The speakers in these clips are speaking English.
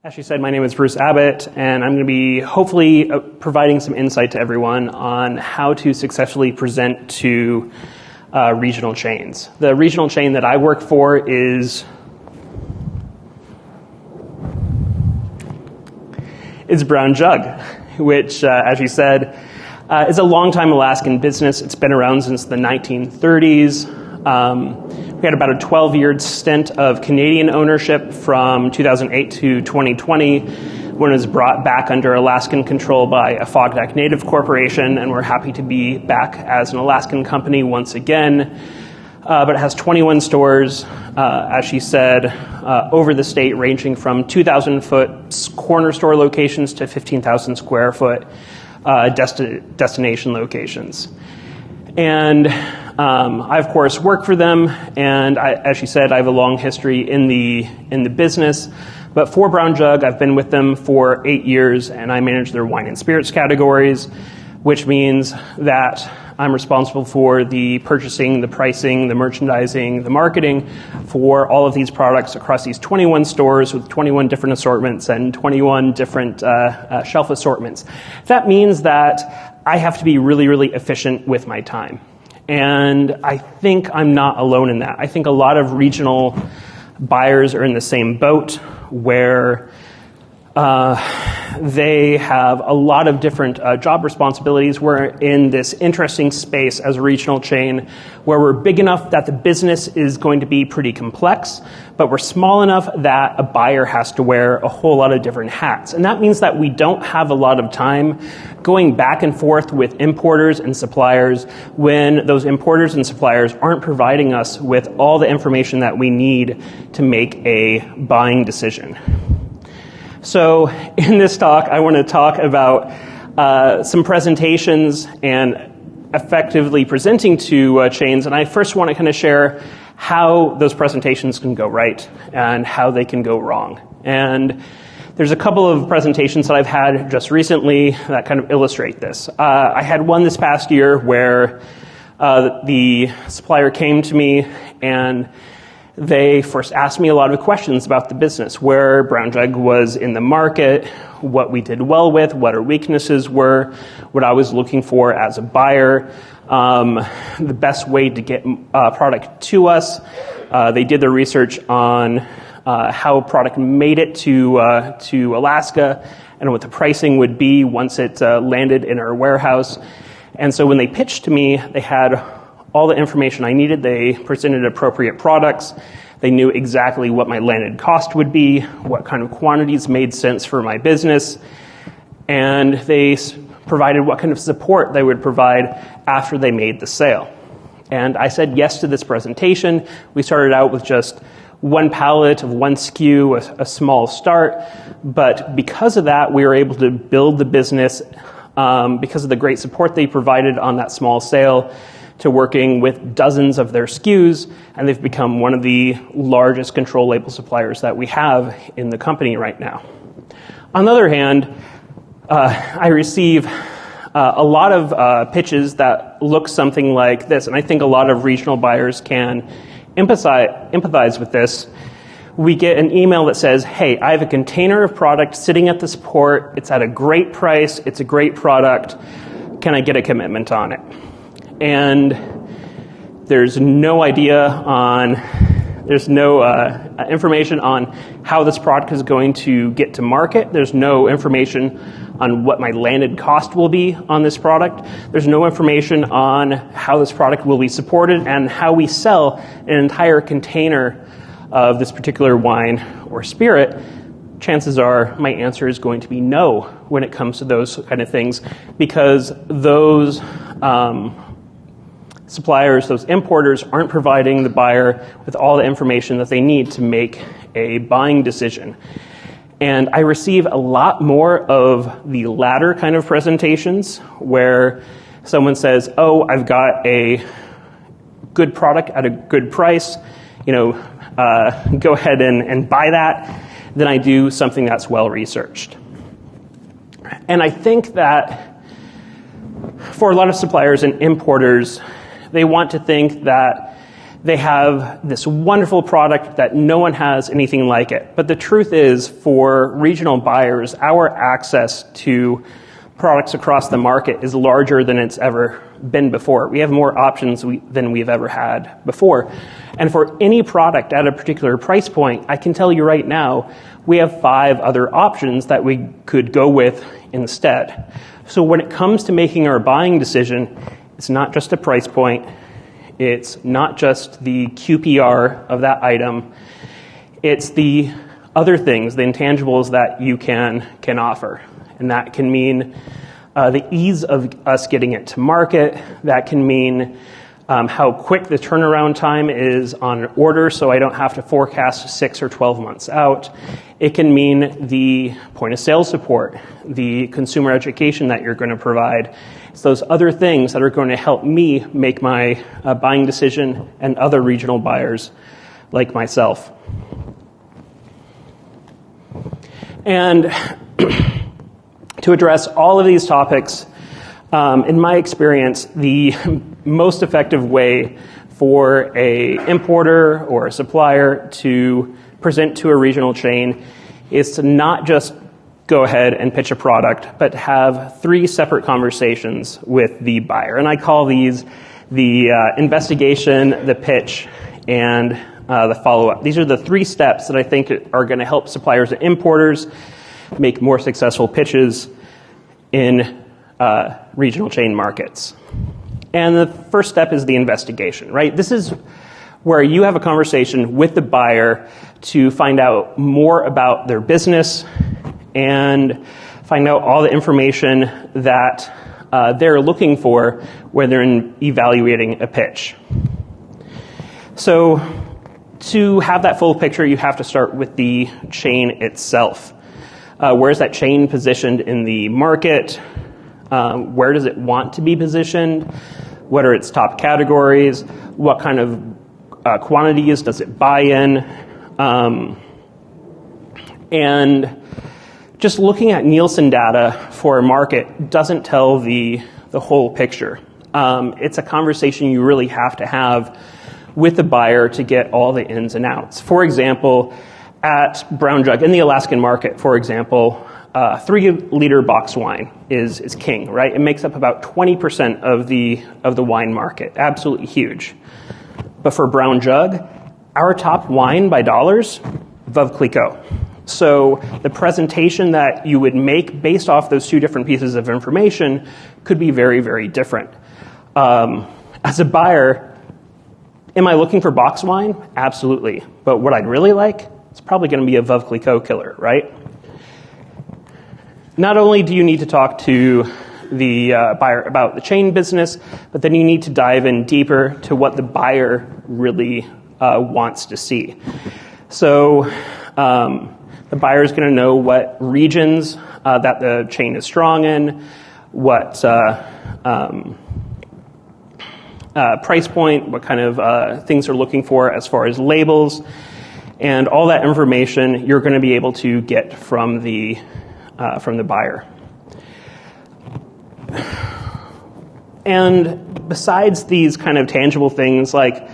As she said, my name is Bruce Abbott, and I'm going to be hopefully providing some insight to everyone on how to successfully present to regional chains. The regional chain that I work for is Brown Jug, which, as she said, is a long-time Alaskan business. It's been around since the 1930s. We had about a 12-year stint of Canadian ownership from 2008 to 2020 when it was brought back under Alaskan control by Afognak Native Corporation, and we're happy to be back as an Alaskan company once again. But it has 21 stores, as she said, over the state, ranging from 2,000-foot corner store locations to 15,000 square foot destination locations. And I, of course, work for them, and as she said, I have a long history in the business. But for Brown Jug, I've been with them for 8 years, and I manage their wine and spirits categories, which means that I'm responsible for the purchasing, the pricing, the merchandising, the marketing for all of these products across these 21 stores with 21 different assortments and 21 different shelf assortments. That means that I have to be really, really efficient with my time. And I think I'm not alone in that. I think a lot of regional buyers are in the same boat where they have a lot of different job responsibilities. We're in this interesting space as a regional chain where we're big enough that the business is going to be pretty complex, but we're small enough that a buyer has to wear a whole lot of different hats. And that means that we don't have a lot of time going back and forth with importers and suppliers when those importers and suppliers aren't providing us with all the information that we need to make a buying decision. So in this talk, I want to talk about some presentations and effectively presenting to chains. And I first want to kind of share how those presentations can go right and how they can go wrong. And there's a couple of presentations that I've had just recently that kind of illustrate this. I had one this past year where the supplier came to me and they first asked me a lot of questions about the business, where Brown Jug was in the market, what we did well with, what our weaknesses were, what I was looking for as a buyer, the best way to get product to us. They did their research on how product made it to Alaska and what the pricing would be once it landed in our warehouse. And so when they pitched to me, they had all the information I needed. They presented appropriate products. They knew exactly what my landed cost would be, what kind of quantities made sense for my business, and they provided what kind of support they would provide after they made the sale. And I said yes to this presentation. We started out with just one pallet of one SKU, a small start, but because of that, we were able to build the business because of the great support they provided on that small sale, to working with dozens of their SKUs, and they've become one of the largest control label suppliers that we have in the company right now. On the other hand, I receive a lot of pitches that look something like this, and I think a lot of regional buyers can empathize with this. We get an email that says, hey, I have a container of product sitting at this port, it's at a great price, it's a great product, can I get a commitment on it? And there's no information on how this product is going to get to market. There's no information on what my landed cost will be on this product. There's no information on how this product will be supported and how we sell an entire container of this particular wine or spirit. Chances are my answer is going to be no when it comes to those kind of things, because those suppliers, those importers, aren't providing the buyer with all the information that they need to make a buying decision. And I receive a lot more of the latter kind of presentations where Someone says, oh, I've got a good product at a good price, go ahead and buy that. Then I do something that's well-researched. And I think that for a lot of suppliers and importers, they want to think that they have this wonderful product that no one has anything like it. But the truth is, for regional buyers, our access to products across the market is larger than it's ever been before. We have more options than we've ever had before. And for any product at a particular price point, I can tell you right now, we have 5 other options that we could go with instead. So when it comes to making our buying decision, it's not just a price point. It's not just the QPR of that item. It's the other things, the intangibles that you can offer. And that can mean the ease of us getting it to market. That can mean how quick the turnaround time is on an order, so I don't have to forecast 6 or 12 months out. It can mean the point of sale support, the consumer education that you're going to provide. It's those other things that are going to help me make my buying decision and other regional buyers like myself. And to address all of these topics, in my experience, the most effective way for an importer or a supplier to present to a regional chain is to not just go ahead and pitch a product, but have 3 separate conversations with the buyer. And I call these the investigation, the pitch, and the follow-up. These are the 3 steps that I think are going to help suppliers and importers make more successful pitches in regional chain markets. And the first step is the investigation, right? This is where you have a conversation with the buyer to find out more about their business and find out all the information that they're looking for when they're evaluating a pitch. So to have that full picture, you have to start with the chain itself. Where's that chain positioned in the market? Where does it want to be positioned? What are its top categories? What kind of quantities does it buy in? And just looking at Nielsen data for a market doesn't tell the whole picture. It's a conversation you really have to have with the buyer to get all the ins and outs. For example, at Brown Jug, in the Alaskan market, for example, 3-liter box wine is king, right? It makes up about 20% of the wine market. Absolutely huge. But for Brown Jug, our top wine by dollars, Veuve Clicquot. So the presentation that you would make based off those 2 different pieces of information could be very, very different. As a buyer, am I looking for box wine? Absolutely. But what I'd really like, it's probably going to be a Veuve Clicquot killer, right? Not only do you need to talk to the buyer about the chain business, but then you need to dive in deeper to what the buyer really wants to see. So the buyer is going to know what regions that the chain is strong in, what price point, what kind of things they're looking for as far as labels, and all that information you're going to be able to get from the buyer. And besides these kind of tangible things like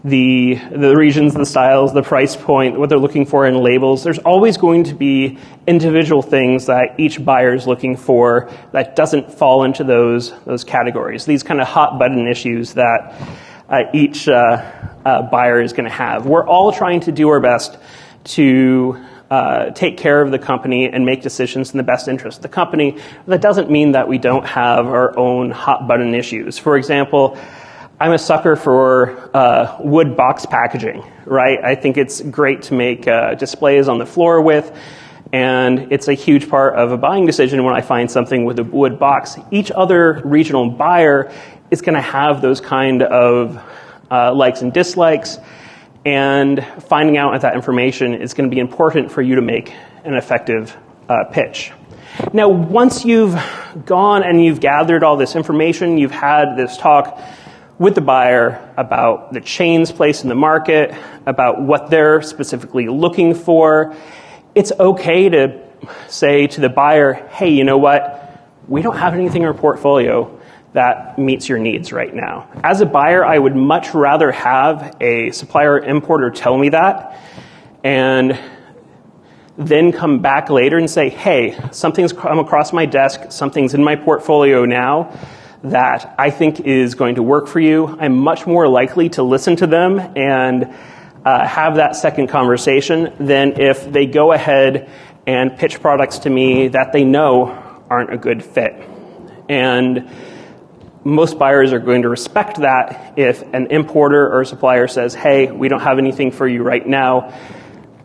the regions, the styles, the price point, what they're looking for in labels, there's always going to be individual things that each buyer is looking for that doesn't fall into those categories. These kind of hot button issues that each buyer is going to have. We're all trying to do our best to take care of the company and make decisions in the best interest of the company. That doesn't mean that we don't have our own hot button issues. For example, I'm a sucker for wood box packaging, right? I think it's great to make displays on the floor with, and it's a huge part of a buying decision when I find something with a wood box. Each other regional buyer is going to have those kind of likes and dislikes, and finding out that information is going to be important for you to make an effective pitch. Now, once you've gone and you've gathered all this information, you've had this talk with the buyer about the chain's place in the market, about what they're specifically looking for, it's okay to say to the buyer, hey, you know what? We don't have anything in our portfolio that meets your needs right now. As a buyer, I would much rather have a supplier or importer tell me that and then come back later and say, hey, something's come across my desk, something's in my portfolio now that I think is going to work for you. I'm much more likely to listen to them and have that second conversation than if they go ahead and pitch products to me that they know aren't a good fit. And most buyers are going to respect that if an importer or a supplier says, hey, we don't have anything for you right now.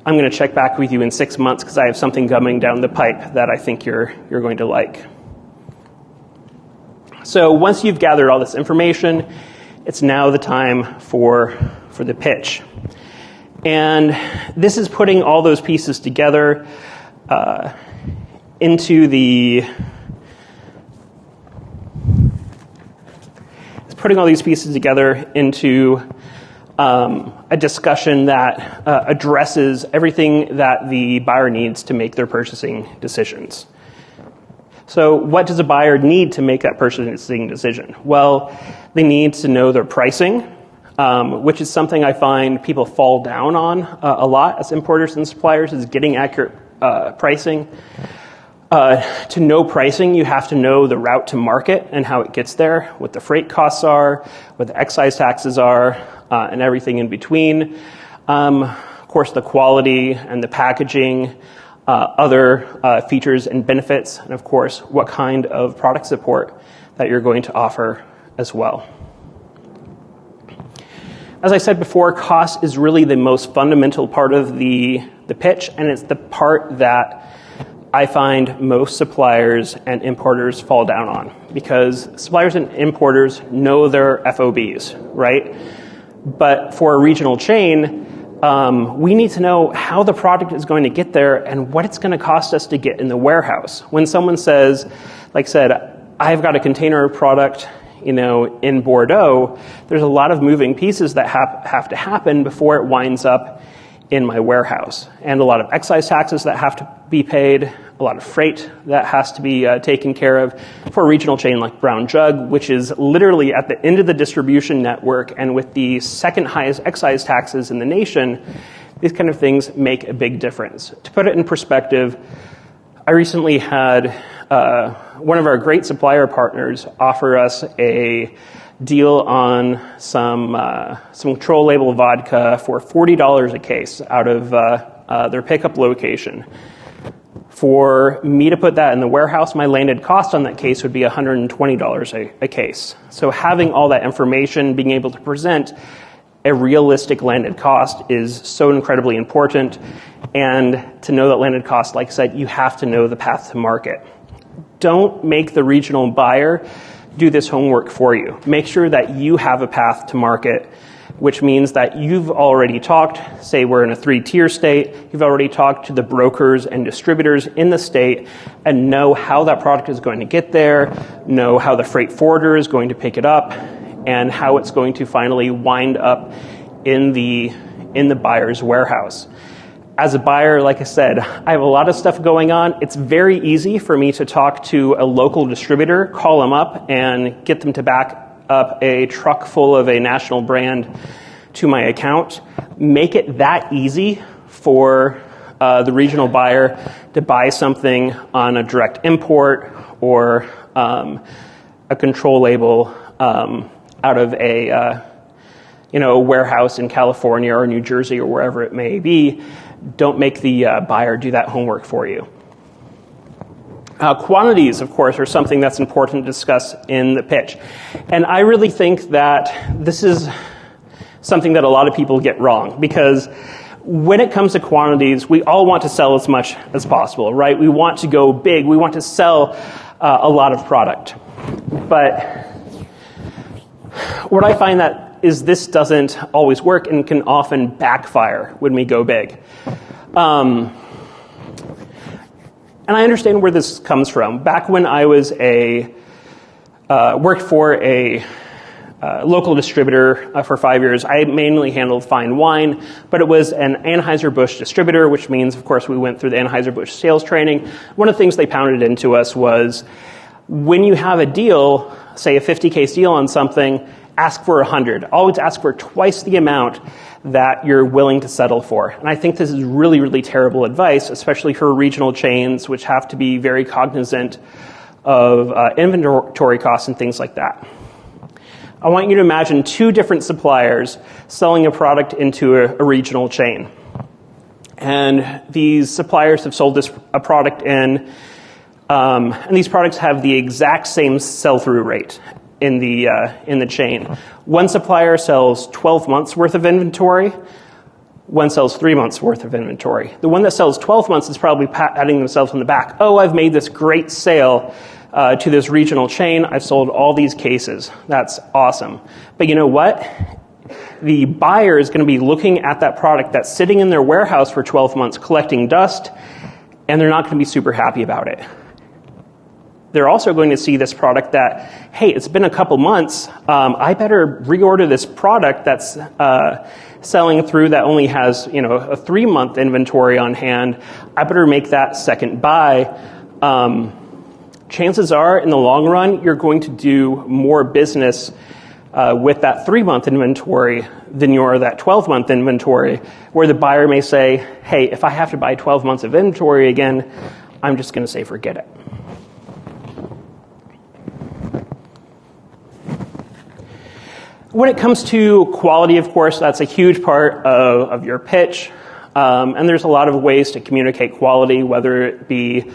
I'm going to check back with you in 6 months because I have something coming down the pipe that I think you're going to like. So once you've gathered all this information, it's now the time for the pitch. And this is putting all those pieces together into a discussion that addresses everything that the buyer needs to make their purchasing decisions. So what does a buyer need to make that purchasing decision? Well, they need to know their pricing, which is something I find people fall down on a lot as importers and suppliers, is getting accurate pricing. To know pricing, you have to know the route to market and how it gets there, what the freight costs are, what the excise taxes are, and everything in between. Of course, the quality and the packaging, other features and benefits, and of course, what kind of product support that you're going to offer as well. As I said before, cost is really the most fundamental part of the pitch, and it's the part that I find most suppliers and importers fall down on, because suppliers and importers know their FOBs, right? But for a regional chain, we need to know how the product is going to get there and what it's going to cost us to get in the warehouse. When someone says, like I said, I've got a container of product, in Bordeaux, there's a lot of moving pieces that have to happen before it winds up in my warehouse. And a lot of excise taxes that have to be paid, a lot of freight that has to be taken care of for a regional chain like Brown Jug, which is literally at the end of the distribution network, and with the second highest excise taxes in the nation, these kind of things make a big difference. To put it in perspective, I recently had one of our great supplier partners offer us a deal on some control label vodka for $40 a case out of their pickup location. For me to put that in the warehouse, my landed cost on that case would be $120 a case. So having all that information, being able to present a realistic landed cost is so incredibly important. And to know that landed cost, like I said, you have to know the path to market. Don't make the regional buyer do this homework for you. Make sure that you have a path to market, which means that you've already talked, say we're in a 3-tier state, you've already talked to the brokers and distributors in the state and know how that product is going to get there, know how the freight forwarder is going to pick it up, and how it's going to finally wind up in the buyer's warehouse. As a buyer, like I said, I have a lot of stuff going on. It's very easy for me to talk to a local distributor, call them up, and get them to back up a truck full of a national brand to my account. Make it that easy for the regional buyer to buy something on a direct import or a control label out of a warehouse in California or New Jersey or wherever it may be. Don't make the buyer do that homework for you. Quantities, of course, are something that's important to discuss in the pitch. And I really think that this is something that a lot of people get wrong, because when it comes to quantities, we all want to sell as much as possible, right? We want to go big. We want to sell a lot of product. But what I find that is this doesn't always work and can often backfire when we go big. And I understand where this comes from. Back when I was worked for a local distributor for 5 years, I mainly handled fine wine, but it was an Anheuser-Busch distributor, which means, of course, we went through the Anheuser-Busch sales training. One of the things they pounded into us was, when you have a deal, say a 50-case deal on something, ask for 100. Always ask for twice the amount that you're willing to settle for. And I think this is really, really terrible advice, especially for regional chains, which have to be very cognizant of inventory costs and things like that. I want you to imagine two different suppliers selling a product into a regional chain. And these suppliers have sold a product in, and these products have the exact same sell-through rate in the chain. One supplier sells 12 months worth of inventory. One sells 3 months worth of inventory. The one that sells 12 months is probably patting themselves on the back. Oh, I've made this great sale to this regional chain. I've sold all these cases. That's awesome. But you know what? The buyer is going to be looking at that product that's sitting in their warehouse for 12 months collecting dust, and they're not going to be super happy about it. They're also going to see this product that, hey, it's been a couple months. I better reorder this product that's selling through that only has, a 3-month inventory on hand. I better make that second buy. Chances are, in the long run, you're going to do more business with that 3-month inventory than you are that 12-month inventory, where the buyer may say, hey, if I have to buy 12 months of inventory again, I'm just going to say forget it. When it comes to quality, of course, that's a huge part of your pitch. And there's a lot of ways to communicate quality, whether it be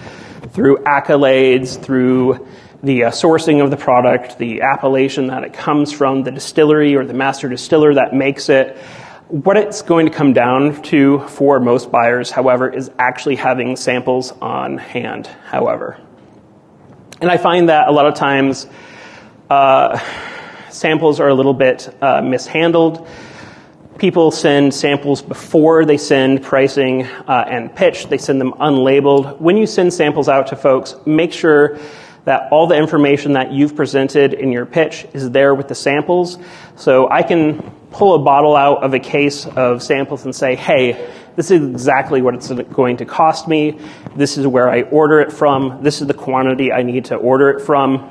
through accolades, through the sourcing of the product, the appellation that it comes from, the distillery or the master distiller that makes it. What it's going to come down to for most buyers, however, is actually having samples on hand, however. And I find that a lot of times samples are a little bit mishandled. People send samples before they send pricing and pitch. They send them unlabeled. When you send samples out to folks, make sure that all the information that you've presented in your pitch is there with the samples. So I can pull a bottle out of a case of samples and say, hey, this is exactly what it's going to cost me. This is where I order it from. This is the quantity I need to order it from.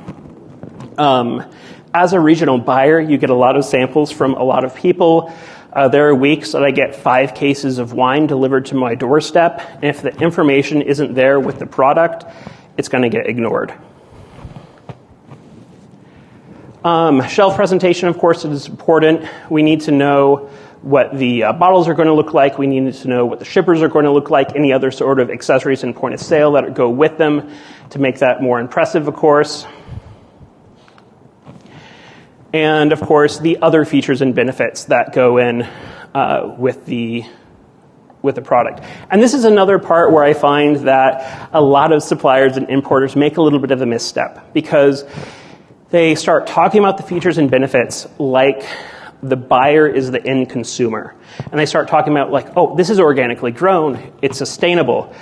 As a regional buyer, you get a lot of samples from a lot of people. There are weeks that I get 5 cases of wine delivered to my doorstep, and if the information isn't there with the product, it's going to get ignored. Shelf presentation, of course, is important. We need to know what the bottles are going to look like. We need to know what the shippers are going to look like, any other sort of accessories and point of sale that go with them to make that more impressive, of course. And, of course, the other features and benefits that go in with the product. And this is another part where I find that a lot of suppliers and importers make a little bit of a misstep, because they start talking about the features and benefits like the buyer is the end consumer. And they start talking about like, oh, this is organically grown, it's sustainable,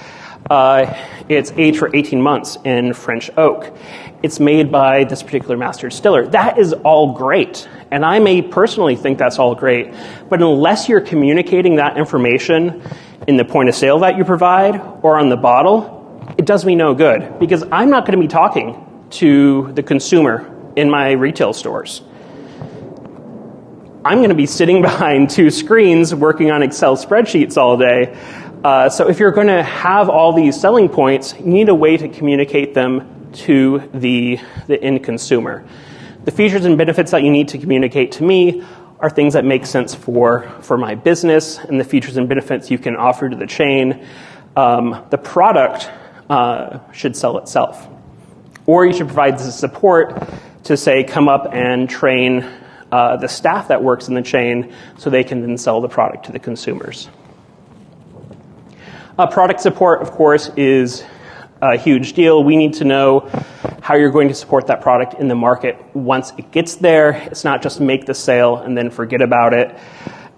it's aged for 18 months in French oak, it's made by this particular master distiller. That is all great. And I may personally think that's all great. But unless you're communicating that information in the point of sale that you provide or on the bottle, it does me no good. Because I'm not going to be talking to the consumer in my retail stores. I'm going to be sitting behind 2 screens working on Excel spreadsheets all day. So if you're going to have all these selling points, you need a way to communicate them to the end consumer. The features and benefits that you need to communicate to me are things that make sense for my business, and the features and benefits you can offer to the chain. The product should sell itself. Or you should provide the support to, say, come up and train the staff that works in the chain so they can then sell the product to the consumers. Product support, of course, is a huge deal. We need to know how you're going to support that product in the market once it gets there. It's not just make the sale and then forget about it.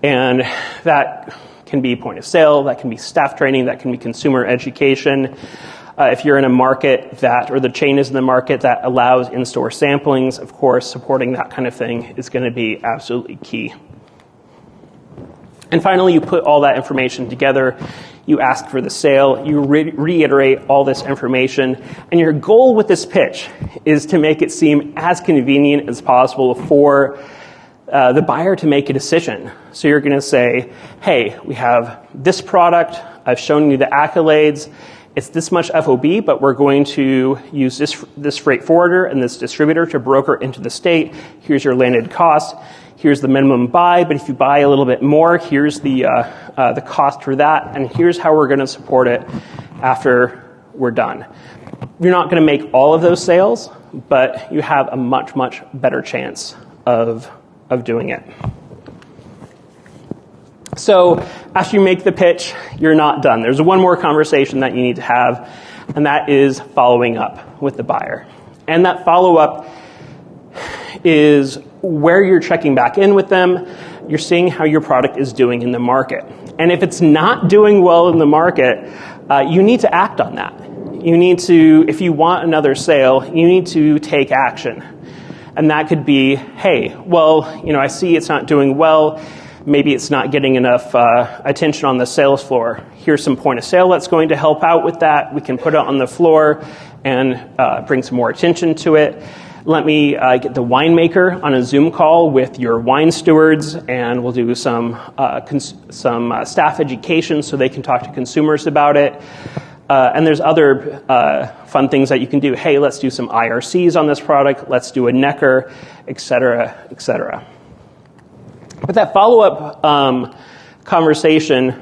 And that can be point of sale, that can be staff training, that can be consumer education. If you're in a market or the chain is in the market that allows in-store samplings, of course, supporting that kind of thing is going to be absolutely key. And finally, you put all that information together. You ask for the sale. You reiterate all this information. And your goal with this pitch is to make it seem as convenient as possible for the buyer to make a decision. So you're going to say, hey, we have this product. I've shown you the accolades. It's this much FOB, but we're going to use this freight forwarder and this distributor to broker into the state. Here's your landed cost. Here's the minimum buy, but if you buy a little bit more, here's the cost for that, and here's how we're going to support it after we're done. You're not going to make all of those sales, but you have a much, much better chance of doing it. So after you make the pitch, you're not done. There's one more conversation that you need to have, and that is following up with the buyer. And that follow-up is where you're checking back in with them. You're seeing how your product is doing in the market. And if it's not doing well in the market, you need to act on that. You need to, if you want another sale, you need to take action. And that could be, hey, well, I see it's not doing well. Maybe it's not getting enough attention on the sales floor. Here's some point of sale that's going to help out with that. We can put it on the floor and bring some more attention to it. Let me get the winemaker on a Zoom call with your wine stewards, and we'll do some staff education so they can talk to consumers about it. And there's other fun things that you can do. Hey, let's do some IRCs on this product. Let's do a necker, et cetera, et cetera. But that follow-up conversation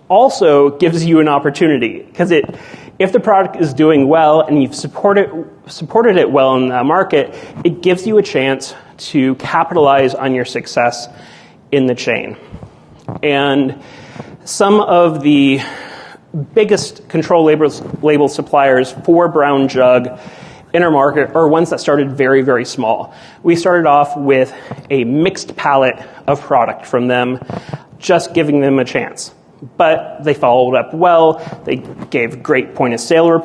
also gives you an opportunity, because if the product is doing well and you've supported it well in the market, it gives you a chance to capitalize on your success in the chain. And some of the biggest control label suppliers for Brown Jug in our market are ones that started very, very small. We started off with a mixed palette of product from them, just giving them a chance. But they followed up well. They gave great point of sale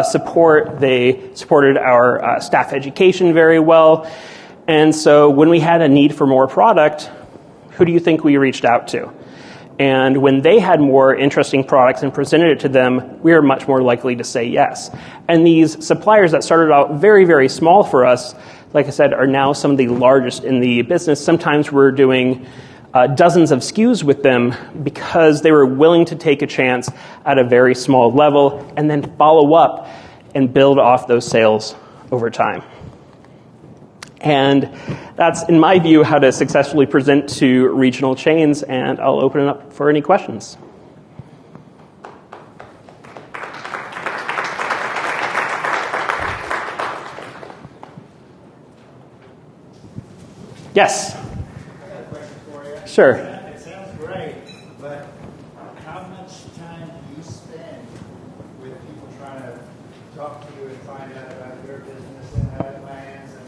support. They supported our staff education very well. And so when we had a need for more product, who do you think we reached out to? And when they had more interesting products and presented it to them, we were much more likely to say yes. And these suppliers that started out very, very small for us, like I said, are now some of the largest in the business. Sometimes we're doing dozens of SKUs with them because they were willing to take a chance at a very small level and then follow up and build off those sales over time. And that's, in my view, how to successfully present to regional chains, and I'll open it up for any questions. Yes? I got a question for you. Sure. It sounds great, but how much time do you spend with people trying to talk to you and find out about your business and how it lands? And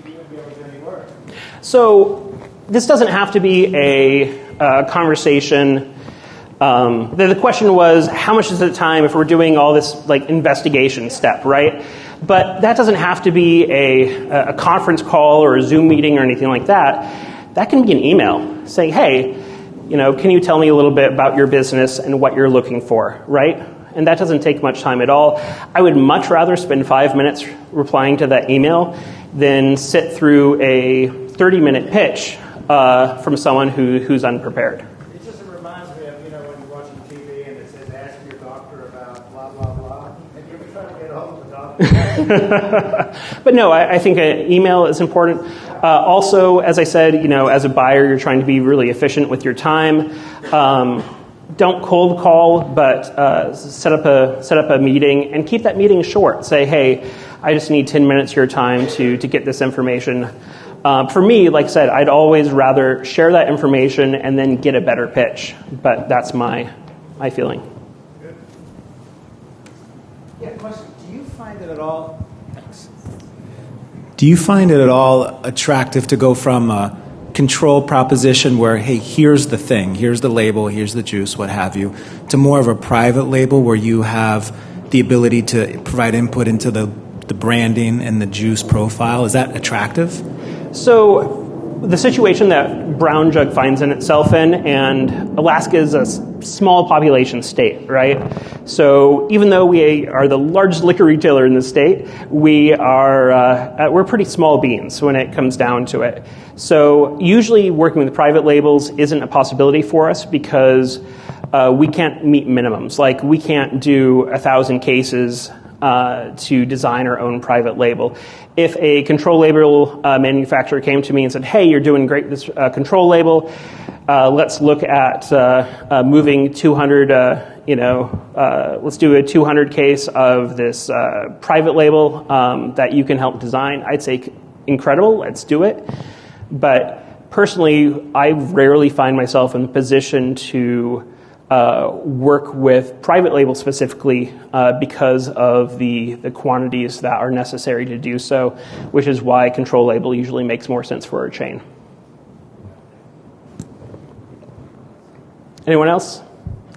you wouldn't be able to do any work. So this doesn't have to be a conversation. The question was, how much is the time if we're doing all this investigation step, right? But that doesn't have to be a conference call or a Zoom meeting or anything like that. That can be an email saying, hey, can you tell me a little bit about your business and what you're looking for, right? And that doesn't take much time at all. I would much rather spend 5 minutes replying to that email than sit through a 30-minute pitch from someone who's unprepared. It just reminds me of, when you're watching TV and it says, ask your doctor about blah, blah, blah. And you're trying to get a hold of the doctor. But no, I think an email is important. Also, as I said, as a buyer, you're trying to be really efficient with your time. Don't cold call, but set up a meeting and keep that meeting short. Say, hey, I just need 10 minutes of your time to get this information. For me, like I said, I'd always rather share that information and then get a better pitch. But that's my feeling. Good. Yeah, question. Do you find it at all attractive to go from control proposition where, hey, here's the thing, here's the label, here's the juice, what have you, to more of a private label where you have the ability to provide input into the branding and the juice profile? Is that attractive? So the situation that Brown Jug finds in itself in, and Alaska is a small population state, right? So even though we are the largest liquor retailer in the state, we're pretty small beans when it comes down to it. So usually working with private labels isn't a possibility for us because we can't meet minimums. Like we can't do 1,000 cases to design our own private label. If a control label manufacturer came to me and said, hey, you're doing great with this control label, let's look at moving 200, let's do a 200 case of this private label that you can help design, I'd say incredible, let's do it. But personally, I rarely find myself in the position to work with private label specifically because of the quantities that are necessary to do so, which is why control label usually makes more sense for a chain. Anyone else?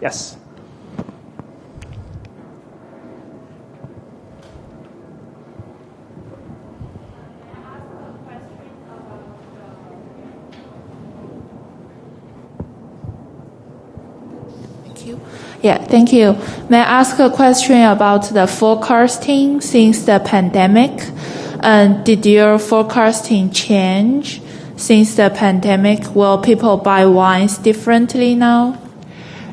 Yes. Yeah, thank you. May I ask a question about the forecasting since the pandemic? Did your forecasting change since the pandemic? Will people buy wines differently now?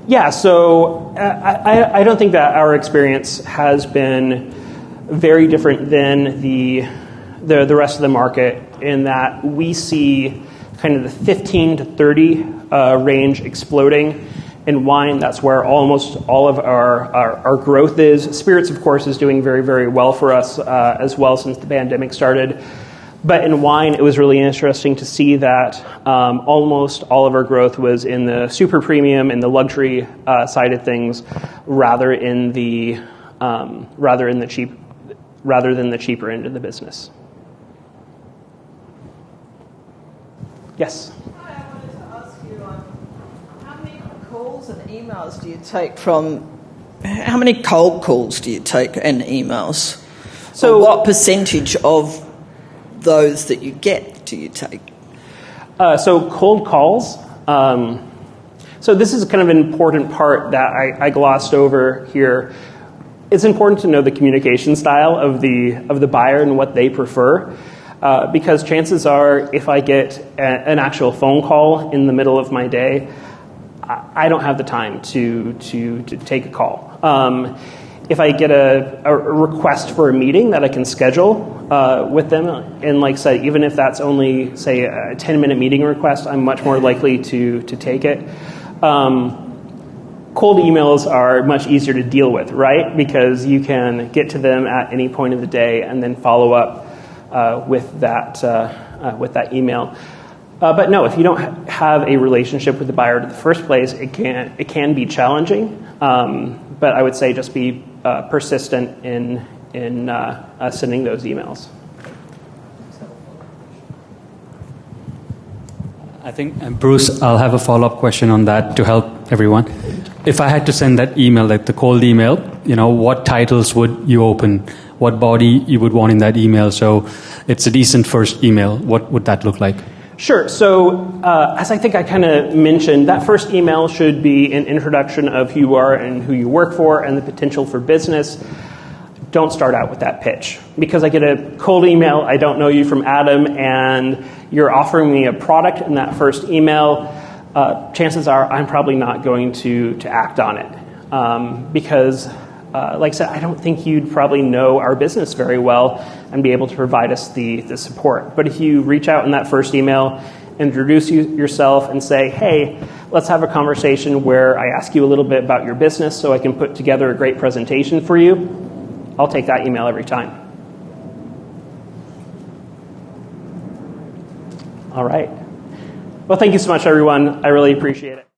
Yeah, so I don't think that our experience has been very different than the rest of the market in that we see kind of the 15 to 30 range exploding. In wine, that's where almost all of our growth is. Spirits, of course, is doing very, very well for us as well since the pandemic started. But in wine, it was really interesting to see that almost all of our growth was in the super premium and the luxury side of things, rather than the cheaper end of the business. Yes. And emails do you take from? How many cold calls do you take and emails? So, or what percentage of those that you get do you take? So cold calls. So this is kind of an important part that I glossed over here. It's important to know the communication style of the buyer and what they prefer. Because chances are, if I get an actual phone call in the middle of my day, I don't have the time to take a call. If I get a request for a meeting that I can schedule with them, and like I said, even if that's only, say, a 10-minute meeting request, I'm much more likely to take it. Cold emails are much easier to deal with, right? Because you can get to them at any point of the day and then follow up with that email. But no, if you don't have a relationship with the buyer in the first place, it can be challenging. But I would say just be persistent in sending those emails. I think, Bruce, I'll have a follow-up question on that to help everyone. If I had to send that email, like the cold email, what titles would you open? What body you would want in that email? So it's a decent first email. What would that look like? Sure. So as I think I kind of mentioned, that first email should be an introduction of who you are and who you work for and the potential for business. Don't start out with that pitch. Because I get a cold email, I don't know you from Adam, and you're offering me a product in that first email, chances are I'm probably not going to act on it. Because, like I said, I don't think you'd probably know our business very well and be able to provide us the support. But if you reach out in that first email, introduce yourself and say, hey, let's have a conversation where I ask you a little bit about your business so I can put together a great presentation for you, I'll take that email every time. All right. Well, thank you so much, everyone. I really appreciate it.